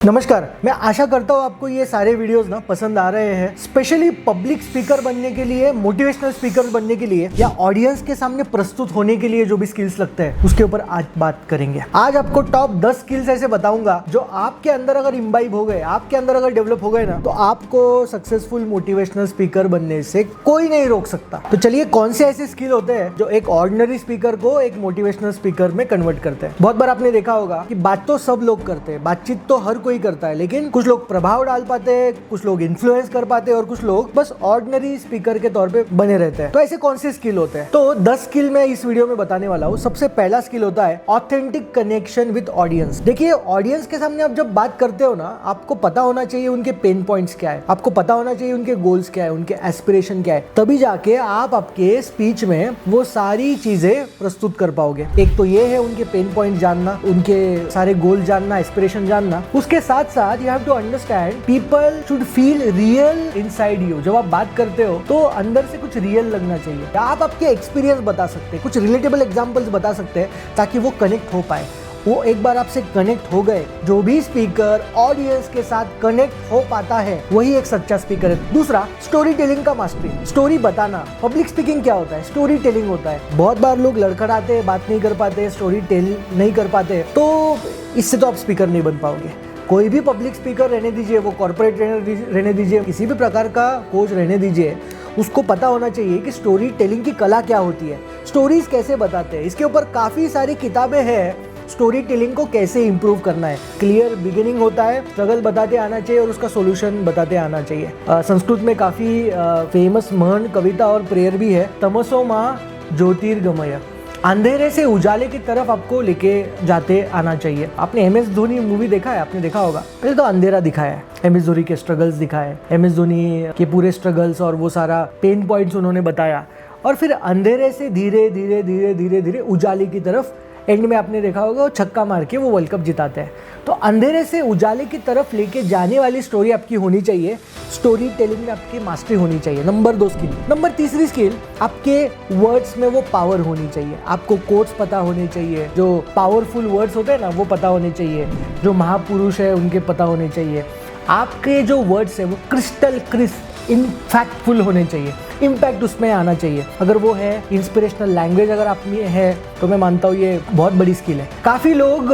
नमस्कार, मैं आशा करता हूँ आपको ये सारे वीडियोस ना पसंद आ रहे हैं। स्पेशली पब्लिक स्पीकर बनने के लिए, मोटिवेशनल स्पीकर बनने के लिए या ऑडियंस के सामने प्रस्तुत होने के लिए जो भी स्किल्स लगते हैं उसके ऊपर आज बात करेंगे। आज आपको टॉप 10 स्किल्स ऐसे बताऊंगा जो आपके अंदर अगर इम्बाइब हो गए, आपके अंदर अगर डेवलप हो गए ना, तो आपको सक्सेसफुल मोटिवेशनल स्पीकर बनने से कोई नहीं रोक सकता। तो चलिए, कौन से ऐसे स्किल होते हैं जो एक ऑर्डिनरी स्पीकर को एक मोटिवेशनल स्पीकर में कन्वर्ट करते हैं। बहुत बार आपने देखा होगा कि बात तो सब लोग करते हैं, बातचीत तो हर कोई करता है, लेकिन कुछ लोग प्रभाव डाल पाते हैं, कुछ लोग इन्फ्लुएंस कर पाते हैं और कुछ लोग बस ऑर्डिनरी स्पीकर के तौर पे बने रहते हैं। तो ऐसे कौन से स्किल होते हैं? तो 10 स्किल मैं इस वीडियो में बताने वाला हूँ। सबसे पहला स्किल होता है ऑथेंटिक कनेक्शन विद ऑडियंस। देखिए, ऑडियंस के सामने आप जब बात करते हो ना, आपको पता होना चाहिए उनके पेन पॉइंट्स क्या है, आपको पता होना चाहिए उनके गोल्स क्या है, उनके एस्पिरेशन क्या है। तभी जाके आप आपके स्पीच में वो सारी चीजें प्रस्तुत कर पाओगे। एक तो ये है उनके पेन पॉइंट जानना, उनके सारे गोल जानना, एस्पिरेशन जानना। उसके साथ साथ you have to understand people should feel real inside you। जब आप बात करते हो तो अंदर से कुछ रियल लगना चाहिए। आप आपके एक्सपीरियंस बता सकते हैं, कुछ रिलेटेबल एग्जांपल्स बता सकते हैं ताकि वो कनेक्ट हो पाए। वो एक बार आपसे कनेक्ट हो गए, जो भी स्पीकर ऑडियंस के साथ कनेक्ट हो पाता है वही एक सच्चा स्पीकर है। दूसरा, स्टोरी टेलिंग का मास्टरी। स्टोरी बताना। पब्लिक स्पीकिंग क्या होता है? स्टोरी टेलिंग होता है। बहुत बार लोग लड़खड़ाते हैं, बात नहीं कर पाते, स्टोरी टेल नहीं कर पाते, तो इससे तो आप स्पीकर नहीं बन पाओगे। कोई भी पब्लिक स्पीकर रहने दीजिए, वो कॉर्पोरेट रहने दीजिए, किसी भी प्रकार का कोच रहने दीजिए, उसको पता होना चाहिए कि स्टोरी टेलिंग की कला क्या होती है, स्टोरीज कैसे बताते हैं। इसके ऊपर काफ़ी सारी किताबें हैं, स्टोरी टेलिंग को कैसे इंप्रूव करना है। क्लियर बिगिनिंग होता है, स्ट्रगल बताते आना चाहिए और उसका सोल्यूशन बताते आना चाहिए। संस्कृत में काफ़ी फेमस महान कविता और प्रेयर भी है, तमसो माँ ज्योतिर्गमय। अंधेरे से उजाले की तरफ आपको लेके जाते आना चाहिए। आपने MS धोनी मूवी देखा है? आपने देखा होगा। पहले तो अंधेरा दिखाया है, MS धोनी के स्ट्रगल्स दिखाए, MS धोनी के पूरे स्ट्रगल्स और वो सारा पेन पॉइंट्स उन्होंने बताया, और फिर अंधेरे से धीरे धीरे धीरे धीरे धीरे उजाले की तरफ एंड में आपने देखा होगा वो छक्का मार के वो वर्ल्ड कप जिताते हैं। तो अंधेरे से उजाले की तरफ लेके जाने वाली स्टोरी आपकी होनी चाहिए। स्टोरी टेलिंग में आपकी मास्टरी होनी चाहिए। Number 2 skill. नंबर तीसरी स्किल, आपके वर्ड्स में वो पावर होनी चाहिए। आपको कोट्स पता होने चाहिए, जो पावरफुल वर्ड्स होते हैं ना वो पता होने चाहिए, जो महापुरुष है उनके पता होने चाहिए। आपके जो वर्ड्स है वो क्रिस्टल क्रिस्प इम्पैक्टफुल होने चाहिए, इम्पैक्ट उसमें आना चाहिए। अगर वो है इंस्पिरेशनल लैंग्वेज अगर आप में है तो मैं मानता हूँ ये बहुत बड़ी स्किल है। काफ़ी लोग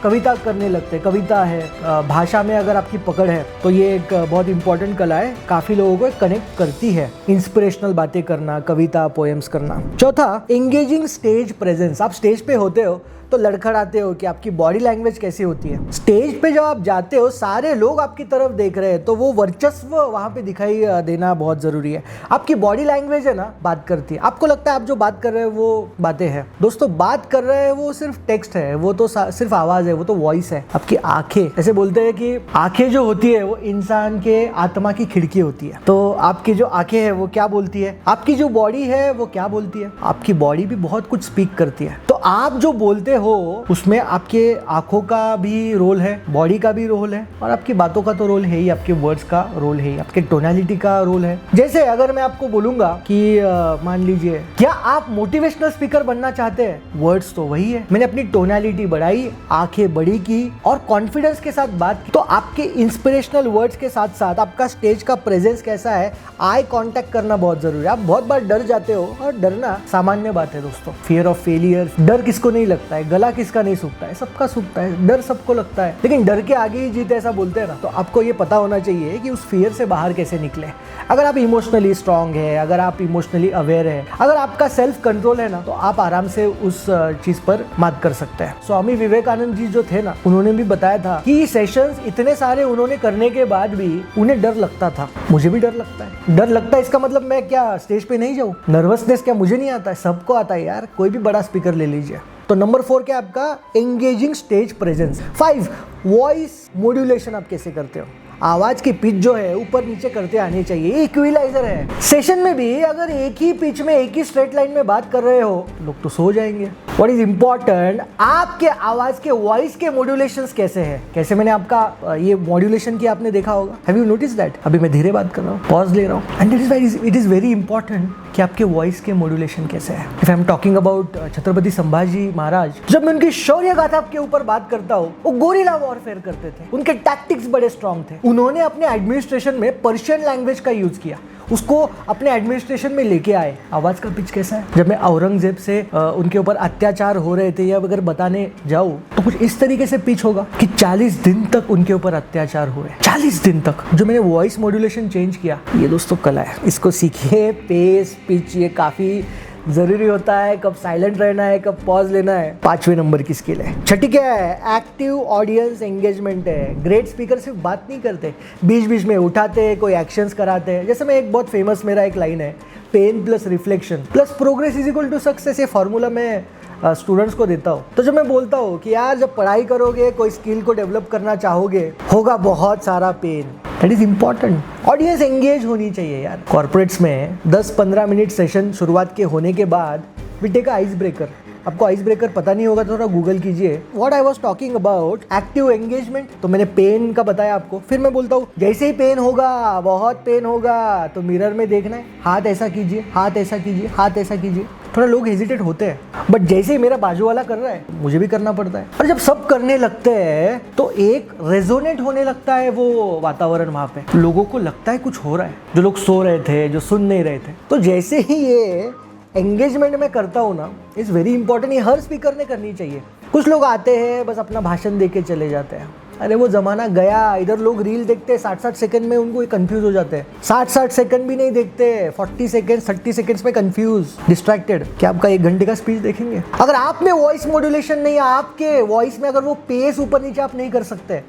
कविता करने लगते हैं, कविता है, भाषा में अगर आपकी पकड़ है तो ये एक बहुत इंपॉर्टेंट कला है, काफ़ी लोगों को कनेक्ट करती है इंस्पिरेशनल बातें करना, कविता पोएम्स करना। चौथा, एंगेजिंग स्टेज प्रेजेंस। आप स्टेज पे होते हो तो लड़खड़ाते हो कि आपकी बॉडी लैंग्वेज कैसी होती है। स्टेज पे जब आप जाते हो सारे लोग आपकी तरफ देख रहे हैं, तो वो वर्चस्व वहां पे दिखाई देना बहुत जरूरी है। आपकी बॉडी लैंग्वेज है ना, बात करती है। आपको लगता है आप जो बात कर रहे हो वो बातें हैं, दोस्तों बात कर रहे हैं वो सिर्फ टेक्स्ट है, वो तो सिर्फ आवाज है, वो तो वॉइस है। आपकी आंखें, ऐसे बोलते हैं कि आंखें जो होती है वो इंसान के आत्मा की खिड़की होती है। तो आपकी जो आंखें है वो क्या बोलती है, आपकी जो बॉडी है वो क्या बोलती है। आपकी बॉडी भी बहुत कुछ स्पीक करती है। तो आप जो बोलते हो उसमें आपके आंखों का भी रोल है, बॉडी का भी रोल है, और आपकी बातों का तो रोल है ही, आपके वर्ड्स का रोल है ही, आपके टोनालिटी का रोल है। जैसे अगर मैं आपको बोलूंगा कि मान लीजिए, क्या आप मोटिवेशनल स्पीकर बनना चाहते हैं? वर्ड्स तो वही है, मैंने अपनी टोनालिटी बढ़ाई, आंखें बड़ी की और कॉन्फिडेंस के साथ बात की। तो आपके इंस्पिरेशनल वर्ड्स के साथ साथ आपका स्टेज का प्रेजेंस कैसा है, आई कॉन्टेक्ट करना बहुत जरूरी है। आप बहुत बार डर जाते हो, और डरना सामान्य बात है दोस्तों। फियर ऑफ फेलियर, डर किसको नहीं लगता है, गला किसका नहीं सूखता है, सबका सूखता है, डर सबको लगता है, लेकिन डर के आगे ही जीत, ऐसा बोलते हैं ना। तो आपको ये पता होना चाहिए कि उस फियर से बाहर कैसे निकले। अगर आप इमोशनली स्ट्रांग है, अगर आप इमोशनली अवेयर है, अगर आपका सेल्फ कंट्रोल है ना, तो आप आराम से उस चीज पर मात कर सकते हैं। स्वामी विवेकानंद जी जो थे ना, उन्होंने भी बताया था कि सेशंस इतने सारे उन्होंने करने के बाद भी उन्हें डर लगता था। मुझे भी डर लगता है। डर लगता है इसका मतलब मैं क्या स्टेज पे नहीं जाऊं? नर्वसनेस क्या मुझे नहीं आता है? सबको आता है यार, कोई भी बड़ा स्पीकर ले लीजिए। तो नंबर 4 क्या आपका engaging stage presence. 5, voice modulation. आप कैसे करते हो? आवाज की पिच जो है ऊपर नीचे करते आनी चाहिए, इक्विलाइजर है। सेशन में भी अगर एक ही पिच में एक ही स्ट्रेट लाइन में बात कर रहे हो, लोग तो सो जाएंगे। व्हाट इज इंपॉर्टेंट, आपके आवाज के वॉइस के मॉड्यूलेशंस कैसे हैं, कैसे मैंने आपका ये मॉड्यूलेशन किया आपने देखा होगा। Have you notice that? अभी मैं धीरे बात कर रहा हूँ, पॉज ले रहा हूँ, and it is very important कि आपके वॉइस के मॉड्यूलेशन कैसे है। If I am talking about Chhatrapati Sambhaji Maharaj, जब मैं उनकी शौर्य गाथा के ऊपर बात करता हूँ, वो गोरिल्ला वॉरफेयर करते थे, उनके टैक्टिक्स बड़े स्ट्रॉन्ग थे। उन्होंने अपने एडमिनिस्ट्रेशन में पर्शियन लैंग्वेज का यूज किया, उसको अपने एडमिनिस्ट्रेशन में लेके आए। आवाज का पिच कैसा है? जब मैं औरंगजेब से उनके ऊपर अत्याचार हो रहे थे या अगर बताने जाऊं तो कुछ इस तरीके से पिच होगा कि 40 दिन तक उनके ऊपर अत्याचार हुए, 40 दिन तक। जो मैंने वॉइस मॉड्यूलेशन चेंज किया, ये दोस्तों कला है, इसको सीखिए। पेस, पिच, ये काफी जरूरी होता है। कब साइलेंट रहना है, कब पॉज लेना है, 5वें नंबर की स्किल है। छठी क्या है? एक्टिव ऑडियंस एंगेजमेंट है। ग्रेट स्पीकर सिर्फ बात नहीं करते, बीच बीच में उठाते, कोई एक्शंस कराते हैं। जैसे मैं एक बहुत फेमस मेरा एक लाइन है, pain plus reflection plus progress is equal to success. ये फॉर्मूला मैं स्टूडेंट्स को देता हूँ। तो जब मैं बोलता हूँ कि यार जब पढ़ाई करोगे, कोई स्किल को डेवलप करना चाहोगे, होगा बहुत सारा pain, that is important. Audience engage होनी चाहिए यार। कॉर्पोरेट्स में 10-15 मिनट सेशन शुरुआत के होने के बाद वी टेक आइस ब्रेकर। आपको आइस ब्रेकर पता नहीं होगा तो थोड़ा गूगल कीजिए। What I was talking about active engagement, तो मैंने पेन का बताया आपको। फिर मैं बोलता हूँ जैसे ही पेन होगा, बहुत पेन होगा, तो मिरर में देखना है, हाथ ऐसा कीजिए, हाथ ऐसा कीजिए, हाथ ऐसा कीजिए। थोड़ा लोग हेजिटेट होते हैं, बट जैसे ही मेरा बाजू वाला कर रहा है, मुझे भी करना पड़ता है। और जब सब करने लगते हैं तो एक रेजोनेट होने लगता है वो वातावरण। वहाँ पे लोगों को लगता है कुछ हो रहा है, जो लोग सो रहे थे, जो सुन नहीं रहे थे। तो जैसे ही ये एंगेजमेंट में करता हूँ ना, इज़ वेरी इंपॉर्टेंट। ये हर स्पीकर ने करनी चाहिए। कुछ लोग आते हैं बस अपना भाषण दे के चले जाते हैं। अरे वो जमाना गया। इधर लोग रील देखते हैं 60-60 सेकंड में, उनको कंफ्यूज हो जाते हैं। 60-60 सेकंड भी नहीं देखते, 40 सेकंड 30 सेकंड्स में कंफ्यूज, डिस्ट्रैक्टेड। क्या आपका 1 घंटे का स्पीच देखेंगे? अगर आप में वॉइस मॉड्यूलेशन नहीं है, आपके वॉइस में अगर वो पेस ऊपर नीचे आप नहीं कर सकते,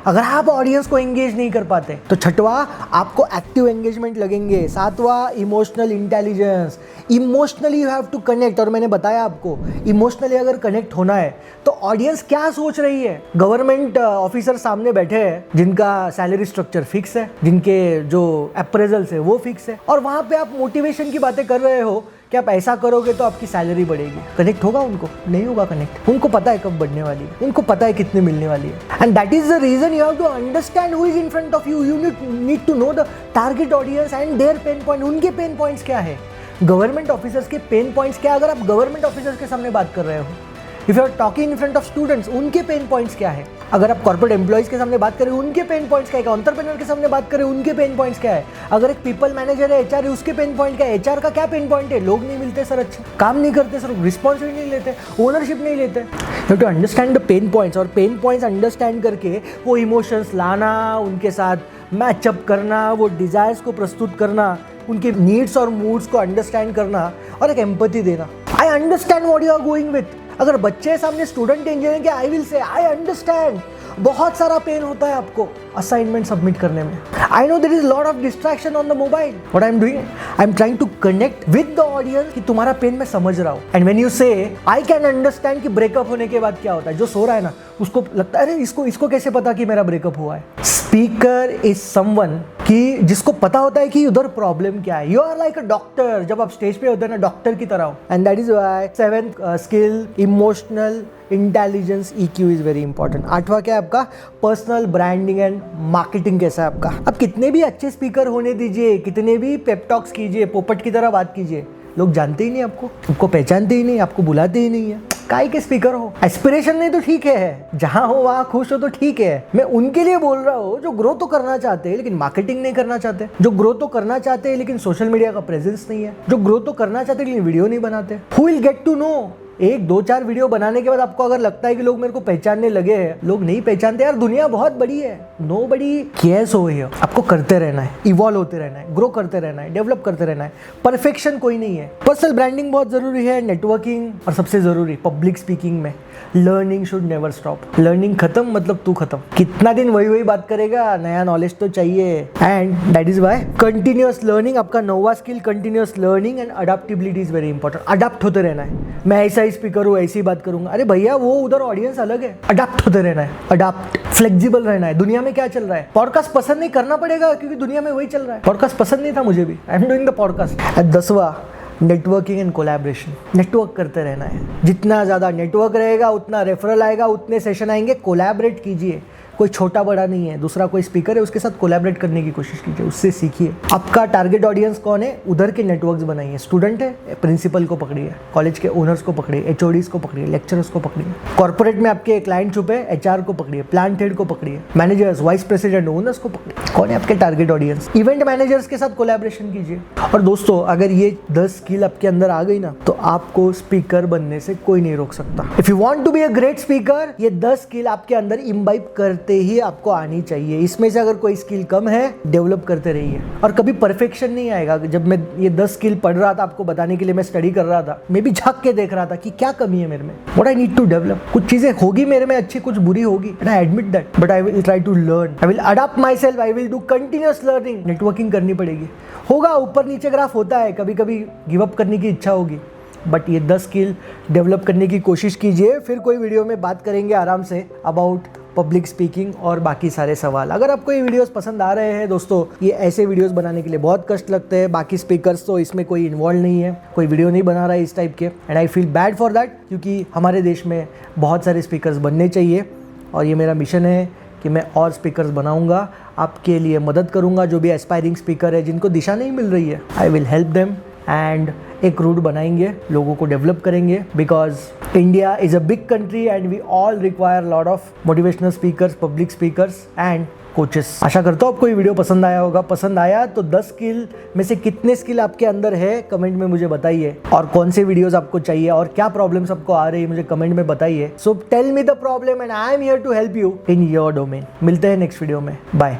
अगर आप ऑडियंस को एंगेज नहीं कर पाते, तो छठवा आपको एक्टिव एंगेजमेंट लगेंगे। सातवां emotional intelligence. Emotionally you have to connect. और मैंने बताया आपको, इमोशनली अगर कनेक्ट होना है तो ऑडियंस क्या सोच रही है। गवर्नमेंट ऑफिसर सामने बैठे हैं जिनका सैलरी स्ट्रक्चर फिक्स है, जिनके जो अप्रेजल्स है वो फिक्स है, और वहां पे आप मोटिवेशन की बातें कर रहे हो कि आप ऐसा करोगे तो आपकी सैलरी बढ़ेगी। कनेक्ट होगा उनको? नहीं होगा कनेक्ट। उनको पता है कब बढ़ने वाली है, उनको पता है कितने मिलने वाली है। And that is the reason you have to understand who is in front of you. You need to know the target audience and their pain point. उनके पेन पॉइंट्स क्या है, गवर्नमेंट ऑफिसर्स के पेन पॉइंट्स क्या। अगर आप government officers के सामने बात कर रहे हो, if you are talking in front of students, उनके पेन पॉइंट्स क्या है। अगर आप कॉर्पोरेट एम्प्लॉइज के सामने बात करें, उनके पेन पॉइंट्स क्या है। एंटरप्रेन्योर के सामने बात करें, उनके पेन पॉइंट्स क्या है। अगर एक पीपल मैनेजर है, एचआर है, उसके पेन पॉइंट क्या है। एचआर का क्या पेन पॉइंट है? लोग नहीं मिलते सर, अच्छे काम नहीं करते सर, रिस्पॉन्सिबिलिटी नहीं लेते, ओनरशिप नहीं लेते। You have to understand the pain points, और पेन पॉइंट्स अंडरस्टैंड करके वो इमोशंस लाना, उनके साथ मैचअप करना, वो डिजायर्स को प्रस्तुत करना, उनके नीड्स और मूड्स को अंडरस्टैंड करना, और एक एम्पैथी देना। I understand what you are going with. अगर बच्चे सामने स्टूडेंट इंजीनियर के, I will say I understand. बहुत सारा पेन होता है आपको असाइनमेंट सबमिट करने में। I know there is lot of distraction on the mobile. What I am doing, I am trying to connect with the audience कि तुम्हारा पेन मैं समझ रहा हूँ। एंड व्हेन यू से आई कैन अंडरस्टैंड कि ब्रेकअप होने के बाद क्या होता है। जो सो रहा है ना, उसको लगता है अरे इसको कैसे पता कि मेरा ब्रेकअप हुआ है। स्पीकर इज समवन कि जिसको पता होता है कि उधर प्रॉब्लम क्या है। You are like a doctor. जब आप स्टेज पे होते हैं ना, डॉक्टर की तरह हो। And that is why 7th skill emotional intelligence, EQ is very important. 8वां क्या है आपका? पर्सनल ब्रांडिंग एंड मार्केटिंग कैसा है आपका। अब कितने भी अच्छे स्पीकर होने दीजिए, कितने भी पेप टॉक्स कीजिए, पोपट की तरह बात कीजिए, लोग जानते ही नहीं आपको पहचानते ही नहीं, आपको बुलाते ही नहीं है। काय के स्पीकर हो। एस्पिरेशन नहीं तो ठीक है, जहां हो वहां खुश हो तो ठीक है। मैं उनके लिए बोल रहा हूँ जो ग्रो तो करना चाहते हैं लेकिन मार्केटिंग नहीं करना चाहते, जो ग्रो तो करना चाहते हैं लेकिन सोशल मीडिया का प्रेजेंस नहीं है, जो ग्रो तो करना चाहते हैं लेकिन वीडियो नहीं बनाते। Who will get to know. 1-2-4 video बनाने के बाद आपको अगर लगता है कि लोग मेरे को पहचानने लगे हैं, लोग नहीं पहचानते। यार दुनिया बहुत बड़ी है, नोबडी केयर्स ओवर हियर। आपको करते रहना है, इवॉल्व होते रहना है, ग्रो करते रहना है, डेवलप करते रहना है। परफेक्शन कोई नहीं है। पर्सनल ब्रांडिंग बहुत जरूरी है, नेटवर्किंग, और सबसे जरूरी पब्लिक स्पीकिंग में learning should never stop. Learning खत्म मतलब तू खत्म। कितना दिन वही बात करेगा, नया नॉलेज तो चाहिए। And that is why continuous learning, आपका 9वां skill continuous learning and adaptability is very important. Adapt होते रहना है। मैं ऐसा ही स्पीकर हूँ, ऐसी बात करूंगा, अरे भैया वो उधर ऑडियंस अलग है। अडेप्ट होते रहना है, अडेप्ट, फ्लेक्सिबल रहना है। दुनिया में क्या चल रहा है, पॉडकास्ट पसंद नहीं करना पड़ेगा क्योंकि दुनिया में वही चल रहा है। पॉडकास्ट पसंद नहीं था मुझे भी, I am doing the podcast. 10वां नेटवर्किंग एंड कोलैबोरेशन। नेटवर्क करते रहना है, जितना ज़्यादा नेटवर्क रहेगा उतना रेफरल आएगा, उतने सेशन आएंगे। कोलैबोरेट कीजिए, कोई छोटा बड़ा नहीं है, दूसरा कोई स्पीकर है उसके साथ कोलैबोरेट करने की कोशिश कीजिए, उससे सीखिए। आपका टारगेट ऑडियंस कौन है, उधर के नेटवर्क्स बनाइए। स्टूडेंट है, प्रिंसिपल को पकड़िए, कॉलेज के ओनर्स को पकड़िए, एचओडीज को पकड़िए, लेक्चरर्स को पकड़िए। कॉर्पोरेट में आपके क्लाइंट छुपे, एचआर को पकड़िए, प्लांट हेड को पकड़िए, मैनेजर्स, वाइस प्रेसिडेंट, ओनर्स को पकड़िए। कौन है आपके टारगेट ऑडियंस। इवेंट मैनेजर्स के साथ कोलैबोरेशन कीजिए। और दोस्तों, अगर ये 10 स्किल आपके अंदर आ गई ना, तो आपको स्पीकर बनने से कोई नहीं रोक सकता। If you want to be a great speaker, ये 10 स्किल आपके अंदर इम्बाइब करते ही आपको आनी चाहिए। इसमें से अगर कोई स्किल कम है, डेवलप करते रहिए। और कभी परफेक्शन नहीं आएगा। जब मैं ये 10 स्किल पढ़ रहा था, आपको बताने के लिए मैं स्टडी कर रहा था, मैं भी झांक के देख रहा था कि क्या कमी है मेरे में, what I need to develop. कुछ चीजें होगी मेरे में अच्छी, कुछ बुरी होगी, and I admit that, but I will try to learn, I will adopt myself, I will do continuous learning. Networking करनी पड़ेगी। होगा ऊपर नीचे ग्राफ होता है, कभी कभी गिव अप करने की इच्छा होगी, बट ये 10 स्किल डेवलप करने की कोशिश कीजिए। फिर कोई वीडियो में बात करेंगे आराम से अबाउट पब्लिक स्पीकिंग और बाकी सारे सवाल। अगर आपको ये वीडियोस पसंद आ रहे हैं दोस्तों, ये ऐसे वीडियोस बनाने के लिए बहुत कष्ट लगते हैं। बाकी स्पीकर्स तो इसमें कोई इन्वॉल्व नहीं है, कोई वीडियो नहीं बना रहा है इस टाइप के, and I feel bad for that, क्योंकि हमारे देश में बहुत सारे स्पीकर्स बनने चाहिए। और ये मेरा मिशन है कि मैं और स्पीकर्स बनाऊंगा, आपके लिए मदद करूंगा। जो भी एस्पायरिंग स्पीकर है, जिनको दिशा नहीं मिल रही है, I will help them, and एक रूट बनाएंगे, लोगों को डेवलप करेंगे। Because India is a big country and we all require lot of motivational speakers, public speakers and coaches. आशा करता हूँ आपको ये वीडियो पसंद आया होगा। पसंद आया तो 10 स्किल में से कितने स्किल आपके अंदर है, कमेंट में मुझे बताइए। और कौन से वीडियोस आपको चाहिए और क्या प्रॉब्लम्स आपको आ रही है, मुझे कमेंट में बताइए। So tell me the problem and I am here to help you in your domain. मिलते हैं नेक्स्ट वीडियो में, बाय।